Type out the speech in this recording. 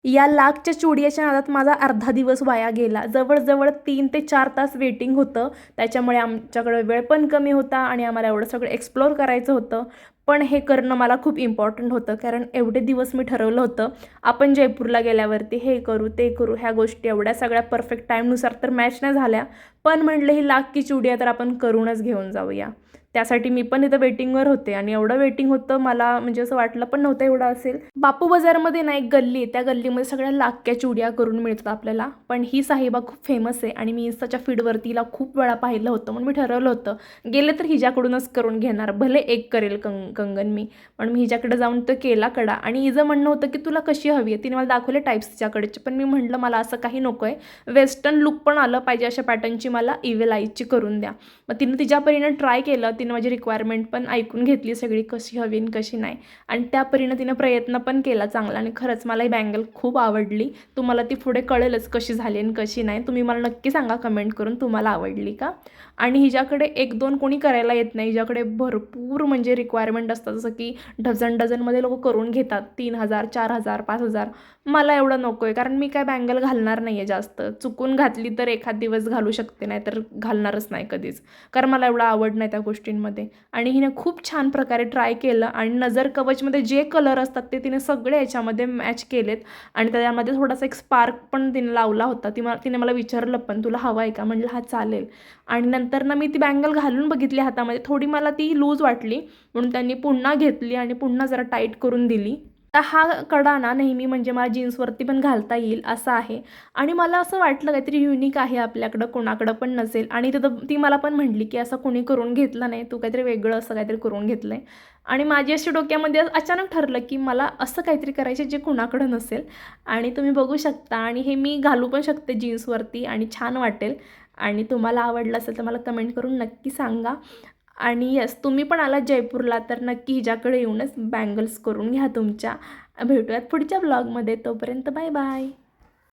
या लाखच्या चुडियाच्या नादात माझा अर्धा दिवस वाया गेला. जवळ-जवळ 3 ते 4 तास वेटिंग होतं. त्याच्यामुळे आमच्याकडे वेळ पण कमी होता आणि आम्हाला एवढं सगळं एक्सप्लोर करायचं होतं. पण हे करणं मला खूप इम्पॉर्टंट होतं, कारण एवढे दिवस मी ठरवलं होतं, आपण जयपूरला गेल्यावरती हे करू, ते करू, ह्या गोष्टी एवढ्या सगळ्या परफेक्ट टाईमनुसार तर मॅच नाही झाल्या. पण म्हटलं ही लाख की चुडिया तर आपण करूनच घेऊन जाऊया. त्यासाठी मी पण इथं वेटिंगवर होते आणि एवढं वेटिंग होतं, मला म्हणजे असं वाटलं पण नव्हतं एवढं असेल. बापू बाजारमध्ये ना एक गल्ली आहे, त्या गल्लीमध्ये सगळ्या लाख्या चुडिया करून मिळतात आपल्याला. पण ही साहिबा खूप फेमस आहे आणि मी इन्स्टाच्या फीडवरती हिला खूप वेळा पाहिलं होतं, म्हणून मी ठरवलं होतं गेले तर हिच्याकडूनच करून घेणार. भले एक करेल कंगन मी, पण मी हिच्याकडे जाऊन तो केला कडा. आणि हिचं म्हणणं होतं की तुला कशी हवी आहे, तिने मला दाखवले टाईप्स तिच्याकडचे. पण मी म्हटलं मला असं काही नको आहे, वेस्टर्न लुक पण आलं पाहिजे अशा पॅटर्नची मला इव्हल आईची करून द्या. मग तिनं तिच्या परीनं ट्राय केलं, तिनं माझी रिक्वायरमेंट पण ऐकून घेतली सगळी, कशी हवी आणि कशी नाही. आणि त्या परीनं तिनं प्रयत्न पण केला चांगला आणि खरंच मला ही बँगल खूप आवडली. तुम्हाला ती पुढे कळेलच कशी झाली आणि कशी नाही. तुम्ही मला नक्की सांगा कमेंट करून तुम्हाला आवडली का. आणि हिच्याकडे 1-2 कोणी करायला येत नाही, हिच्याकडे भरपूर म्हणजे रिक्वायरमेंट असतात, जसं की डझनमध्ये लोक करून घेतात 3000 4000 5000. मला एवढं नको आहे, कारण मी काय बँगल घालणार नाही आहे जास्त. चुकून घातली तर एखाद दिवस घालू शकते, नाही तर घालणारच नाही कधीच, कारण मला एवढं आवड नाही त्या गोष्टींमध्ये. आणि हिने खूप छान प्रकारे ट्राय केलं आणि नजर कवचमध्ये जे कलर असतात ते तिने सगळे याच्यामध्ये मॅच केलेत. आणि त्याच्यामध्ये थोडासा एक स्पार्क पण तिने लावला होता. तिने मला विचारलं पण, तुला हवा आहे का, म्हटलं हा चालेल. आणि नंतर ना मी ती बँगल घालून बघितली हातामध्ये, थोडी मला ती लूज वाटली, म्हणून त्यांनी पुन्हा घेतली आणि पुन्हा जरा टाईट करून दिली. तर हा कडा ना नेहमी म्हणजे मला जीन्सवरती पण घालता येईल असा आहे. आणि मला असं वाटलं काहीतरी युनिक आहे आपल्याकडं, कोणाकडं पण नसेल. आणि ती मला पण म्हटली की असं कोणी करून घेतलं नाही, तू काहीतरी वेगळं असं काहीतरी करून घेतलं आहे. आणि माझी अशी डोक्यामध्ये अचानक ठरलं की मला असं काहीतरी करायचे जे कुणाकडं नसेल. आणि तुम्ही बघू शकता, आणि हे मी घालू पण शकते जीन्सवरती आणि छान वाटेल. आणि तुम्हाला आवडलं असेल तर मला कमेंट करून नक्की सांगा. आणि येस, तुम्ही पण आलात जयपूरला तर नक्की हिच्याकडे येऊनच बँगल्स करून घ्या तुमच्या. भेटूयात पुढच्या ब्लॉगमध्ये, तोपर्यंत बाय बाय.